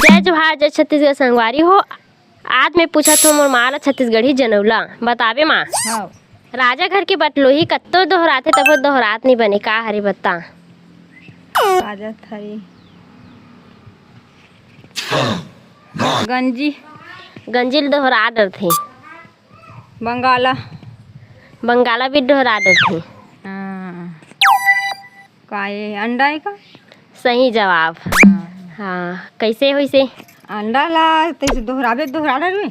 जय जोहार जय छत्तीसगढ़ संगवारी हो। आज मैं पूछा तो मोर माँ ला छत्तीसगढ़ी जनौला बताबे माँ। हाँ। राजा घर के बटलोही कत्तो दोहराथे तब दोहरात नहीं बने का हरे बता। राजा थारी गंजी गंजिल दोहरा डरथे। बंगाला बंगाला भी दोहरा डरथे। हाँ। का ये अंडा है का? सही जवाब। हाँ। हाँ कैसे होइसे? अंडा ला तैसे दोहराबे दोहरा डरवे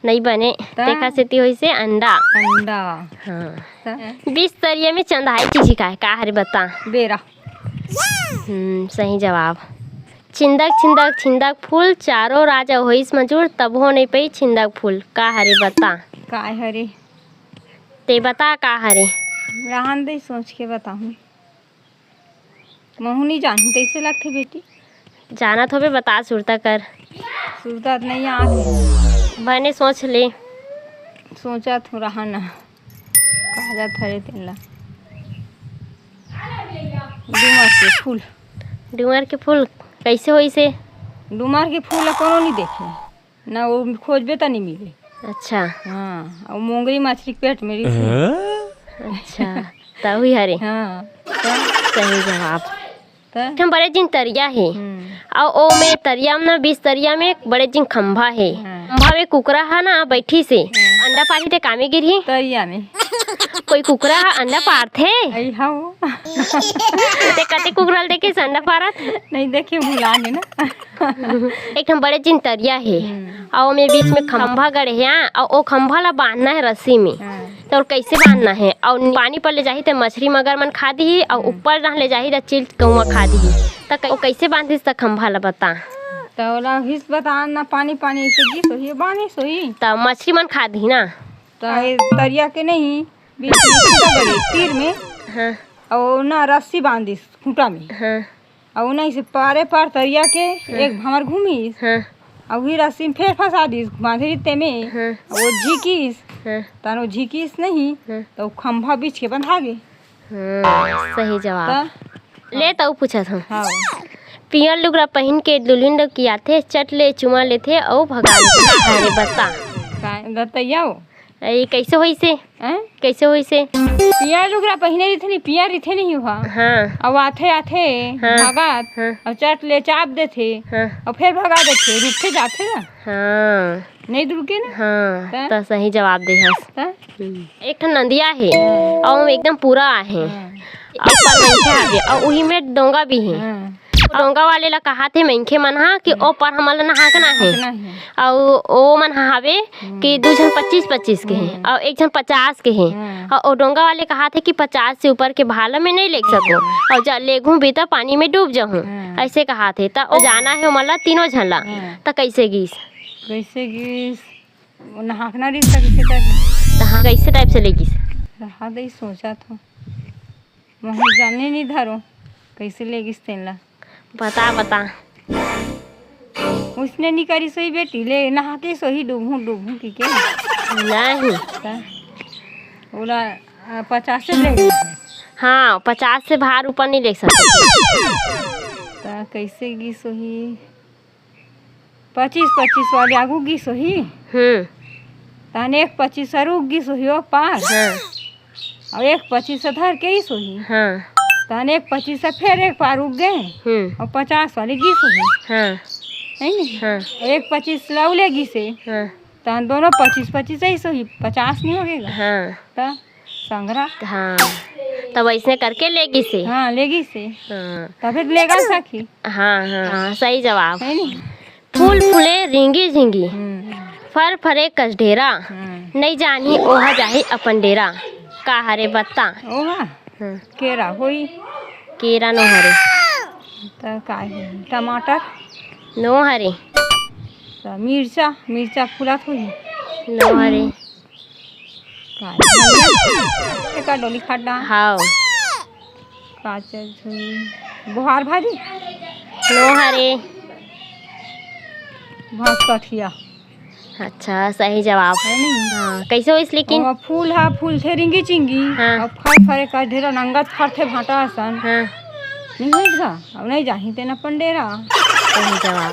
नहीं बने देखा सेती होइसे अंडा। अंडा हाँ त 20 तरिया में चंदाई चीज का हरे बता। बेरा सही जवाब। छिंदक छिंदक छिंदक फूल चारों राजा होइस मजूर तब हो नहीं पई छिंदक फूल का हरे बता। का हरे ते बता का हरे। रहन दे सोच के बताऊँ। महू नहीं जानू कैसे लगते बेटी। जाना तो भी बता सुरता कर। सूरत नहीं आते मैंने सोच ले। सोचा तो रहा ना काजा थरे तेला डूमर के फूल। डूमर के फूल कैसे होई से? डूमर के फूल कोनो नहीं देखे ना वो खोजबे तो नहीं मिले। अच्छा हाँ और मोंगरी मछली के पेट मेरी थी। अच्छा तब ही हरे। हाँ सही जवाब। तो हम बड़े जिन तरिया है और ओ में तरिया में ना 20 तरिया में एक बड़े जिन खंभा है। खंभा में कुकरा है ना बैठी से अंडा पारी ते कामे गिरी। तरिया में कोई कुकरा है अंडा पारथे आई हाँ वो ते कते कुकरा देखे से अंडा पारत नहीं देखे भुला गए ना। एक हम बड़े जिन तरिया है और में बीच में खंभा गड़े है और ओ खंभा ला बांधना है रस्सी में। तो कैसे बांधना है और पानी पर ले जाही तो मछली मगर मन खा दी और ऊपर रह ले जाही तो चिल कौआ खा दी तो कैसे बांधिस त खंभा ला बता। तो ओला हिस बता ना पानी पानी से गी सोही बानी सोही तो मछली मन खा दी ना। तो ये तरिया के नहीं बीच में गड़े तीर में। हाँ और ना रस्सी बांधिस खूंटा में हाँ और नहीं से पारे पार तरिया के एक भंवर घूमीस हाँ और वही रस्सी में फिर फंसा दीस बांधरी ते में हाँ वो झिकीस हाँ तानो झिकीस नहीं हाँ। तो खंभा बीच के बंधा गे। सही जवाब। तो ले तो पूछा था। हाँ पियर लुगरा पहन के दुल्हन लोग किया थे चट ले चुमा लेते और भगा लेते अरे बता। बताइए ये कैसे होई से? कैसे होई से? पियर लुगरा पहने रही थे पियर रही थे नहीं हुआ। हाँ अब आथे आथे हाँ। भगात हाँ और चट ले चाप देते हाँ और फिर भगा देते रुकते जाते ना हाँ नहीं रुके ना। हाँ तो सही जवाब दे हस। ता? एक ठन नदिया है और वो एकदम पूरा है और पर मनखे आगे और उही में डोंगा भी है। हाँ। डोंगा वाले ला कहा थे मनखे मन हा कि ओ पर हमला नहाकना है इतना ही। और ओ मन हावे कि 2 जन 25-25 के हैं और 1 जन 50 के हैं और ओ डोंगा वाले कहा थे कि 50 से ऊपर के भाला में नहीं ले सको और जब लेगू भी तो पानी में डूब जाऊँ ऐसे कहा थे। तो ओ जाना है मला तीनों झला तो कैसे गीस? कैसे गिस वो नहाकना रही था कैसे कर हाँ कैसे टाइप से लेगीस? रहा दे सोचा था वहाँ जाने नहीं धरो कैसे ले गिस तेला बता बता। उसने नहीं करी सोई बेटी ले नहा के सोही डूबूं डूबूं की के नहीं बोला 50 से ले गई हाँ 50 से बाहर ऊपर नहीं ले सकते। तो कैसे गी सोही 25-25 वाले आगू गी सोही ताने 25 रुक गी सोही ओ पार हाँ और एक 25 धर के ही सोही हाँ ताने एक 25 से फिर एक पार रुक गए और 50 वाली गी सोही हाँ है नहीं। हाँ एक 25 लव लेगी से हाँ तान दोनों 25-25 ही सोही 50 नहीं होगेगा। हाँ तो संग्रह हाँ तब ऐसे करके लेगी से। हाँ लेगी से हाँ तब लेगा सखी हाँ हाँ सही जवाब। है नहीं। फूल फूले रिंगी झिंगी फर फरे कसढेरा नहीं जानी ओहा जाही अपन डेरा का हरे बत्ता। ओहा केरा होई केरा नो हरे तो का है टमाटर नो हरे तो मिर्चा मिर्चा फूलत होई नो हरे का धनिया एका डोली खड्डा हाओ काचल छुई बुहार भाजी नो हरे भात कठिया। अच्छा सही जवाब है नहीं। हाँ कैसे हो इस लेकिन? और फूल हा फूल थे रिंगी चिंगी हाँ। और फर फरे का ढेरा नंगत फर थे भाटा आसन हाँ नहीं होगा अब नहीं जाही तेना पंडेरा। सही जवाब।